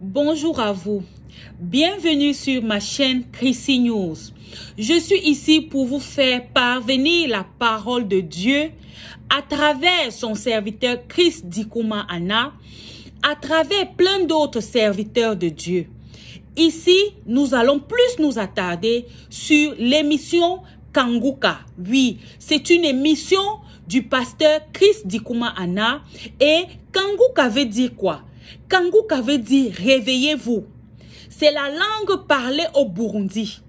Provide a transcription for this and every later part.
Bonjour à vous. Bienvenue sur ma chaîne Chrissy News. Je suis ici pour vous faire parvenir la parole de Dieu à travers son serviteur Chris Dikouma Anna, à travers plein d'autres serviteurs de Dieu. Ici, nous allons plus nous attarder sur l'émission Kanguka. Oui, c'est une émission du pasteur Chris Dikouma Anna. Et Kanguka veut dire quoi? Kanguka veut dire réveillez-vous. C'est la langue parlée au Burundi.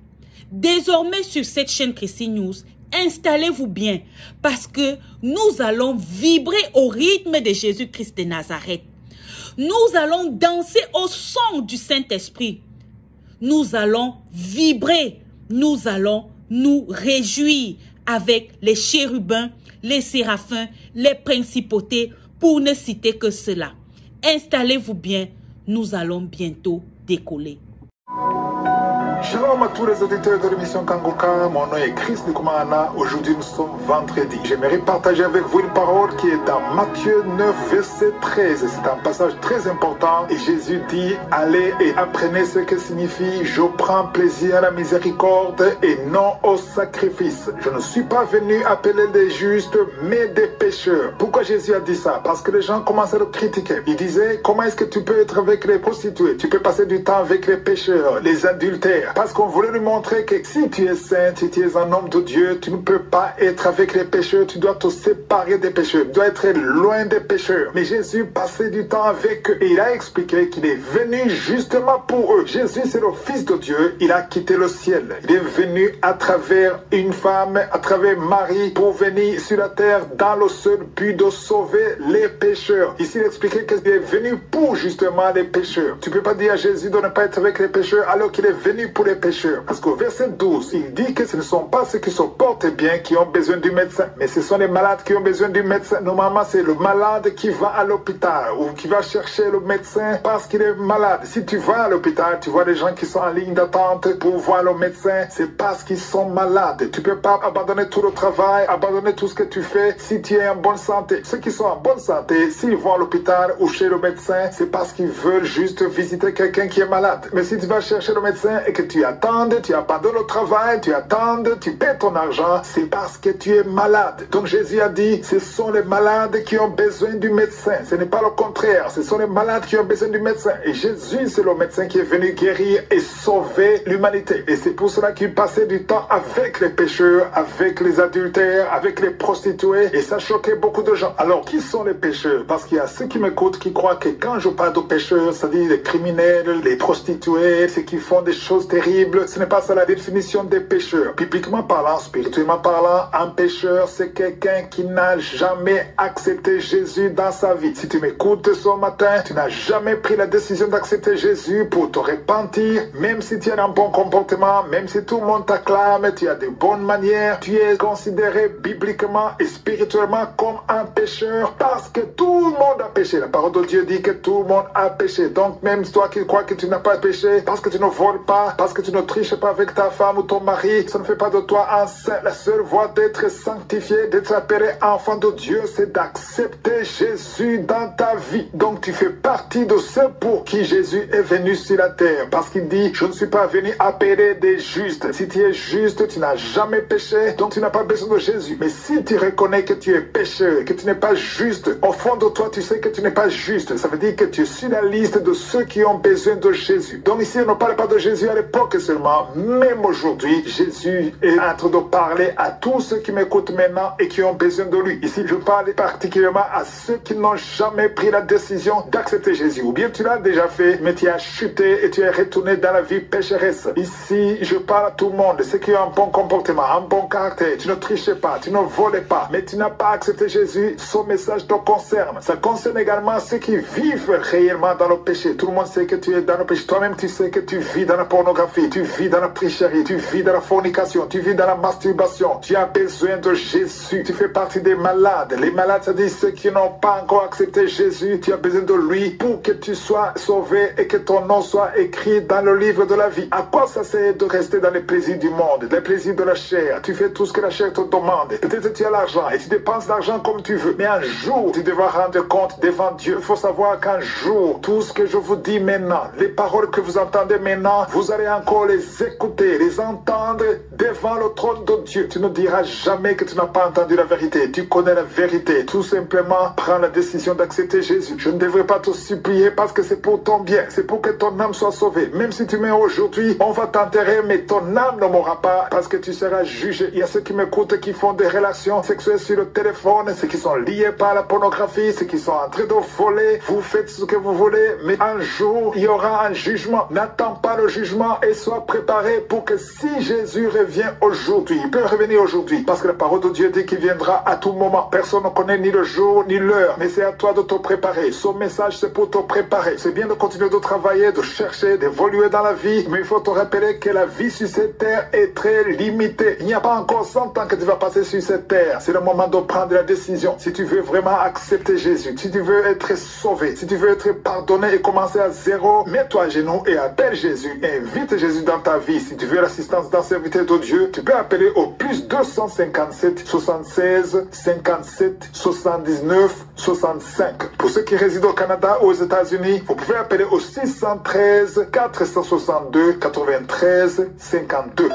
Désormais sur cette chaîne Chrissy News, installez-vous bien parce que nous allons vibrer au rythme de Jésus-Christ de Nazareth. Nous allons danser au son du Saint-Esprit. Nous allons vibrer. Nous allons nous réjouir avec les chérubins, les séraphins, les principautés, pour ne citer que cela. Installez-vous bien, nous allons bientôt décoller. Shalom à tous les auditeurs de l'émission Kanguka, mon nom est Chris Dikouma Anna. Aujourd'hui nous sommes vendredi. J'aimerais partager avec vous une parole qui est dans Matthieu 9 verset 13. C'est un passage très important et Jésus dit allez et apprenez ce que signifie je prends plaisir à la miséricorde et non au sacrifice. Je ne suis pas venu appeler des justes mais des pécheurs. Pourquoi Jésus a dit ça? Parce que les gens commençaient à le critiquer. Il disait comment est-ce que tu peux être avec les prostituées? Tu peux passer du temps avec les pécheurs, les adultères. Parce qu'on voulait lui montrer que si tu es saint, si tu es un homme de Dieu, tu ne peux pas être avec les pécheurs, tu dois te séparer des pécheurs, tu dois être loin des pécheurs. Mais Jésus passait du temps avec eux et il a expliqué qu'il est venu justement pour eux. Jésus, c'est le Fils de Dieu, il a quitté le ciel. Il est venu à travers une femme, à travers Marie, pour venir sur la terre dans le seul but de sauver les pécheurs. Ici, il expliquait qu'il est venu pour justement les pécheurs. Tu ne peux pas dire à Jésus de ne pas être avec les pécheurs alors qu'il est venu pour les pécheurs. Parce qu'au verset 12, il dit que ce ne sont pas ceux qui se portent bien qui ont besoin du médecin, mais ce sont les malades qui ont besoin du médecin. Normalement, c'est le malade qui va à l'hôpital ou qui va chercher le médecin parce qu'il est malade. Si tu vas à l'hôpital, tu vois des gens qui sont en ligne d'attente pour voir le médecin, c'est parce qu'ils sont malades. Tu ne peux pas abandonner tout le travail, abandonner tout ce que tu fais si tu es en bonne santé. Ceux qui sont en bonne santé, s'ils vont à l'hôpital ou chez le médecin, c'est parce qu'ils veulent juste visiter quelqu'un qui est malade. Mais si tu vas chercher le médecin et que tu attendes, tu abandonnes le travail, tu attends, tu paies ton argent, c'est parce que tu es malade. Donc Jésus a dit, ce sont les malades qui ont besoin du médecin. Ce n'est pas le contraire, ce sont les malades qui ont besoin du médecin. Et Jésus, c'est le médecin qui est venu guérir et sauver l'humanité. Et c'est pour cela qu'il passait du temps avec les pécheurs, avec les adultères, avec les prostituées. Et ça choquait beaucoup de gens. Alors, qui sont les pécheurs? Parce qu'il y a ceux qui m'écoutent qui croient que quand je parle de pécheurs, c'est-à-dire les criminels, les prostituées, ceux qui font des choses terribles, ce n'est pas ça la définition des pécheurs. Bibliquement parlant, spirituellement parlant, un pécheur, c'est quelqu'un qui n'a jamais accepté Jésus dans sa vie. Si tu m'écoutes ce matin, tu n'as jamais pris la décision d'accepter Jésus pour te repentir, même si tu as un bon comportement, même si tout le monde t'acclame, tu as de bonnes manières, tu es considéré bibliquement et spirituellement comme un pécheur parce que tout le monde a péché. La parole de Dieu dit que tout le monde a péché. Donc même toi qui crois que tu n'as pas péché, parce que tu ne voles pas, parce que tu ne triches pas avec ta femme ou ton mari, ça ne fait pas de toi un saint. La seule voie d'être sanctifié, d'être appelé enfant de Dieu, c'est d'accepter Jésus dans ta vie. Donc tu fais partie de ceux pour qui Jésus est venu sur la terre. Parce qu'il dit, je ne suis pas venu appeler des justes. Si tu es juste, tu n'as jamais péché, donc tu n'as pas besoin de Jésus. Mais si tu reconnais que tu es pécheur, que tu n'es pas juste, au fond de toi, tu sais que tu n'es pas juste. Ça veut dire que tu es sur la liste de ceux qui ont besoin de Jésus. Donc ici, on ne parle pas de Jésus à l'époque seulement, même aujourd'hui, Jésus est en train de parler à tous ceux qui m'écoutent maintenant et qui ont besoin de lui. Ici, je parle particulièrement à ceux qui n'ont jamais pris la décision d'accepter Jésus. Ou bien tu l'as déjà fait, mais tu as chuté et tu es retourné dans la vie pécheresse. Ici, je parle à tout le monde, ceux qui ont un bon comportement, un bon caractère. Tu ne triches pas, tu ne voles pas, mais tu n'as pas accepté Jésus. Son message te concerne. Ça concerne également ceux qui vivent réellement dans le péché. Tout le monde sait que tu es dans le péché. Toi-même, tu sais que tu vis dans la pornographie. pornographie, tu vis dans la tricherie, tu vis dans la fornication, tu vis dans la masturbation, tu as besoin de Jésus, tu fais partie des malades. Les malades, c'est-à-dire ceux qui n'ont pas encore accepté Jésus, tu as besoin de lui pour que tu sois sauvé et que ton nom soit écrit dans le livre de la vie. À quoi ça sert de rester dans les plaisirs du monde, les plaisirs de la chair? Tu fais tout ce que la chair te demande. Peut-être que tu as l'argent et tu dépenses l'argent comme tu veux, mais un jour, tu devras rendre compte devant Dieu. Il faut savoir qu'un jour, tout ce que je vous dis maintenant, les paroles que vous entendez maintenant, vous allez encore les écouter, les entendre devant le trône de Dieu. Tu ne diras jamais que tu n'as pas entendu la vérité. Tu connais la vérité. Tout simplement, prends la décision d'accepter Jésus. Je ne devrais pas te supplier parce que c'est pour ton bien. C'est pour que ton âme soit sauvée. Même si tu meurs aujourd'hui, on va t'enterrer, mais ton âme ne mourra pas parce que tu seras jugé. Il y a ceux qui m'écoutent qui font des relations sexuelles sur le téléphone, ceux qui sont liés par la pornographie, ceux qui sont en train de voler. Vous faites ce que vous voulez, mais un jour, il y aura un jugement. N'attends pas le jugement et sois préparé pour que si Jésus revient aujourd'hui, il peut revenir aujourd'hui parce que la parole de Dieu dit qu'il viendra à tout moment. Personne ne connaît ni le jour ni l'heure, mais c'est à toi de te préparer. Son message, c'est pour te préparer. C'est bien de continuer de travailler, de chercher, d'évoluer dans la vie, mais il faut te rappeler que la vie sur cette terre est très limitée. Il n'y a pas encore 100 ans que tu vas passer sur cette terre. C'est le moment de prendre la décision. Si tu veux vraiment accepter Jésus, si tu veux être sauvé, si tu veux être pardonné et commencer à zéro, mets-toi à genoux et appelle Jésus. Invite Jésus dans ta vie. Si tu veux l'assistance d'un serviteur de Dieu, tu peux appeler au plus 257 76 57 79 65. Pour ceux qui résident au Canada ou aux États-Unis, vous pouvez appeler au 613 462 93 52.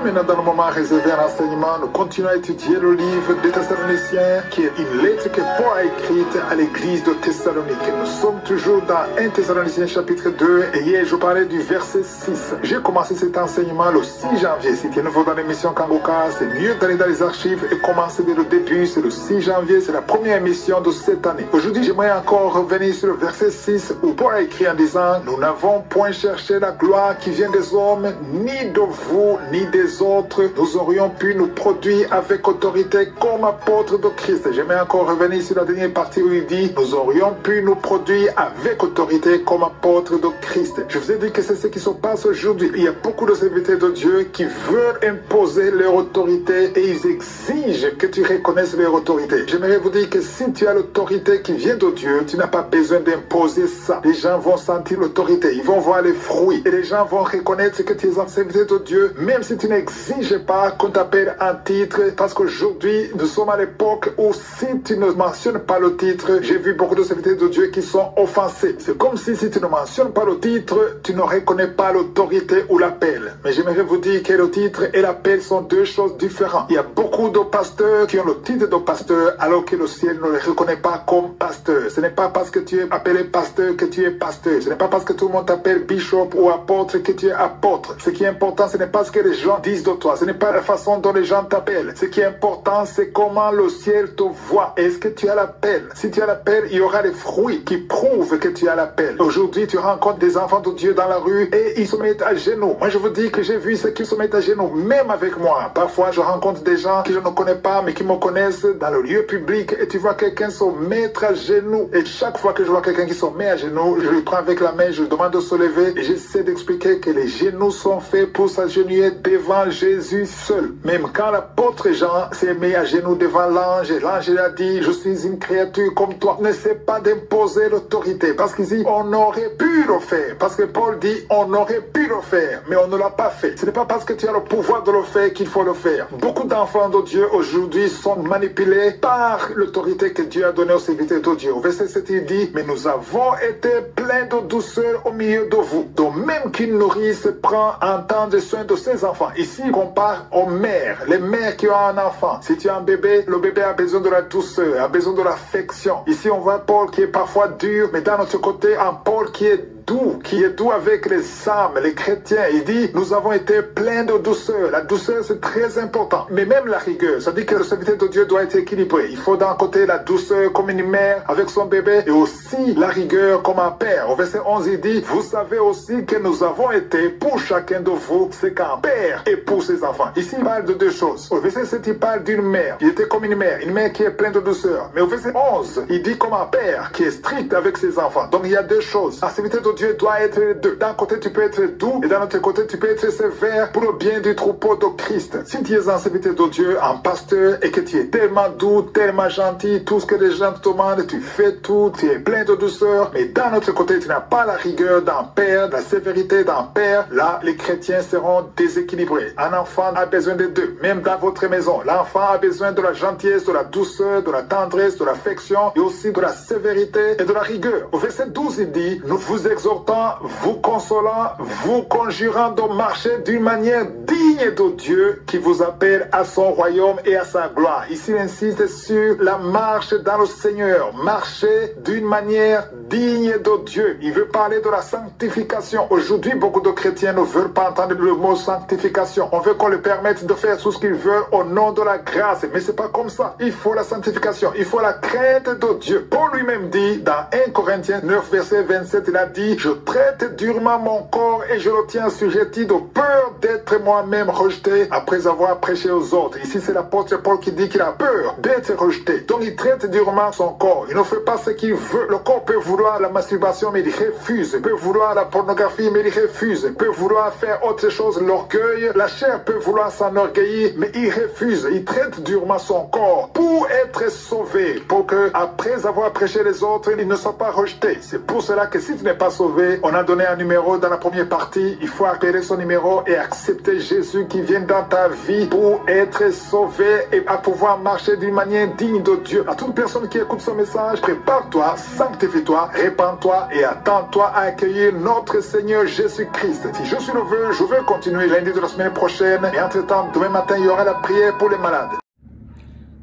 Maintenant, dans le moment réservé à l'enseignement, nous continuons à étudier le livre des Thessaloniciens, qui est une lettre que Paul a écrite à l'église de Thessalonique. Nous sommes toujours dans 1 Thessaloniciens chapitre 2, et hier je parlais du verset 6. J'ai commencé cet enseignement le 6 janvier. Si tu es nouveau dans l'émission Kangoka, c'est mieux d'aller dans les archives et commencer dès le début. C'est le 6 janvier, c'est la première émission de cette année. Aujourd'hui, j'aimerais encore revenir sur le verset 6 où Paul a écrit en disant « Nous n'avons point cherché la gloire qui vient des hommes, ni de vous, ni des autres, nous aurions pu nous produire avec autorité comme apôtres de Christ. » J'aimerais encore revenir sur la dernière partie où il dit « Nous aurions pu nous produire avec autorité comme apôtres de Christ. » Je vous ai dit que c'est ce qui se passe aujourd'hui. Il y a beaucoup de serviteurs de Dieu qui veulent imposer leur autorité et ils exigent que tu reconnaisses leur autorité. J'aimerais vous dire que si tu as l'autorité qui vient de Dieu, tu n'as pas besoin d'imposer ça. Les gens vont sentir l'autorité, ils vont voir les fruits et les gens vont reconnaître que tu es un serviteur de Dieu, même si tu n'exiges pas qu'on t'appelle un titre, parce qu'aujourd'hui, nous sommes à l'époque où si tu ne mentionnes pas le titre, j'ai vu beaucoup de serviteurs de Dieu qui sont offensés. C'est comme si tu ne mentionnes pas le titre, tu ne reconnais pas l'autorité ou l'appel. Mais j'aimerais vous dire que le titre et l'appel sont deux choses différentes. Il y a beaucoup de pasteurs qui ont le titre de pasteur, alors que le ciel ne les reconnaît pas comme pasteur. Ce n'est pas parce que tu es appelé pasteur que tu es pasteur. Ce n'est pas parce que tout le monde t'appelle bishop ou apôtre que tu es apôtre. Ce qui est important, ce n'est pas ce que les gens disent de toi. Ce n'est pas la façon dont les gens t'appellent. Ce qui est important, c'est comment le ciel te voit. Est-ce que tu as l'appel? Si tu as l'appel, il y aura des fruits qui prouvent que tu as l'appel. Aujourd'hui, tu rencontres des enfants de Dieu dans la rue et ils se mettent à genoux. Moi, je vous dis que j'ai vu ceux qui se mettent à genoux, même avec moi. Parfois, je rencontre des gens que je ne connais pas, mais qui me connaissent dans le lieu public et tu vois quelqu'un se mettre à genoux. Et chaque fois que je vois quelqu'un qui se met à genoux, je lui prends avec la main, je lui demande de se lever et j'essaie d'expliquer que les genoux sont faits pour s'agenouiller devant Jésus seul. Même quand l'apôtre Jean s'est mis à genoux devant l'ange, l'ange a dit, je suis une créature comme toi. N'essaie pas d'imposer l'autorité, parce qu'ici, on aurait pu le faire. Parce que Paul dit, on aurait pu le faire, mais on ne l'a pas fait. Ce n'est pas parce que tu as le pouvoir de le faire qu'il faut le faire. Beaucoup d'enfants de Dieu aujourd'hui sont manipulés par l'autorité que Dieu a donnée aux serviteurs de Dieu. Au verset 7, il dit, mais nous avons été pleins de douceur au milieu de vous. Donc même qu'une nourrice prend un temps de soin de ses enfants. Ici, on compare aux mères, les mères qui ont un enfant. Si tu as un bébé, le bébé a besoin de la douceur, a besoin de l'affection. Ici, on voit Paul qui est parfois dur, mais d'un autre côté, un Paul qui est doux, qui est doux avec les âmes, les chrétiens. Il dit, nous avons été pleins de douceur. La douceur, c'est très important. Mais même la rigueur, ça dit que le serviteur de Dieu doit être équilibré. Il faut d'un côté la douceur comme une mère avec son bébé et aussi la rigueur comme un père. Au verset 11, il dit, vous savez aussi que nous avons été pour chacun de vous, c'est qu'un père et pour ses enfants. Ici, il parle de deux choses. Au verset 7, il parle d'une mère. Il était comme une mère qui est pleine de douceur. Mais au verset 11, il dit comme un père qui est strict avec ses enfants. Donc il y a deux choses. Un serviteur de Dieu doit être les deux. D'un côté, tu peux être doux et d'un autre côté, tu peux être sévère pour le bien du troupeau de Christ. Si tu es un serviteur de Dieu, un pasteur, et que tu es tellement doux, tellement gentil, tout ce que les gens te demandent, tu fais tout, tu es plein de douceur, mais d'un autre côté, tu n'as pas la rigueur d'un père, la sévérité d'un père, là, les chrétiens seront déséquilibrés. Un enfant a besoin des deux, même dans votre maison. L'enfant a besoin de la gentillesse, de la douceur, de la tendresse, de l'affection, et aussi de la sévérité et de la rigueur. Au verset 12, il dit, nous vous exhortons, vous consolant, vous conjurant de marcher d'une manière digne de Dieu qui vous appelle à son royaume et à sa gloire. Ici, il insiste sur la marche dans le Seigneur. Marcher d'une manière digne de Dieu. Il veut parler de la sanctification. Aujourd'hui, beaucoup de chrétiens ne veulent pas entendre le mot sanctification. On veut qu'on leur permette de faire tout ce qu'ils veulent au nom de la grâce. Mais c'est pas comme ça. Il faut la sanctification. Il faut la crainte de Dieu. Paul lui-même dit dans 1 Corinthiens 9, verset 27, il a dit, je traite durement mon corps et je le tiens assujetti de peur d'être moi-même rejeté après avoir prêché aux autres. Ici, c'est l'apôtre Paul qui dit qu'il a peur d'être rejeté. Donc, il traite durement son corps. Il ne fait pas ce qu'il veut. Le corps peut vouloir la masturbation, mais il refuse. Il peut vouloir la pornographie, mais il refuse. Il peut vouloir faire autre chose, l'orgueil. La chair peut vouloir s'enorgueillir, mais il refuse. Il traite durement son corps pour être sauvé, pour que, après avoir prêché les autres, il ne soit pas rejeté. C'est pour cela que si tu n'es pas sauvé, on a donné un numéro dans la première partie. Il faut appeler son numéro et accepter Jésus qui vient dans ta vie pour être sauvé et à pouvoir marcher d'une manière digne de Dieu. À toute personne qui écoute ce message, prépare-toi, sanctifie-toi, répands-toi et attends-toi à accueillir notre Seigneur Jésus-Christ. Si je suis le veux, je veux continuer lundi de la semaine prochaine. Et entre-temps, demain matin, il y aura la prière pour les malades.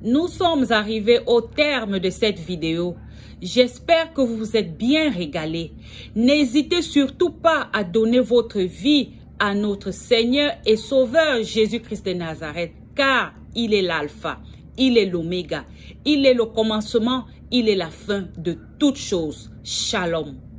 Nous sommes arrivés au terme de cette vidéo. J'espère que vous vous êtes bien régalés. N'hésitez surtout pas à donner votre vie à notre Seigneur et Sauveur Jésus-Christ de Nazareth, car il est l'alpha, il est l'oméga, il est le commencement, il est la fin de toutes choses. Shalom.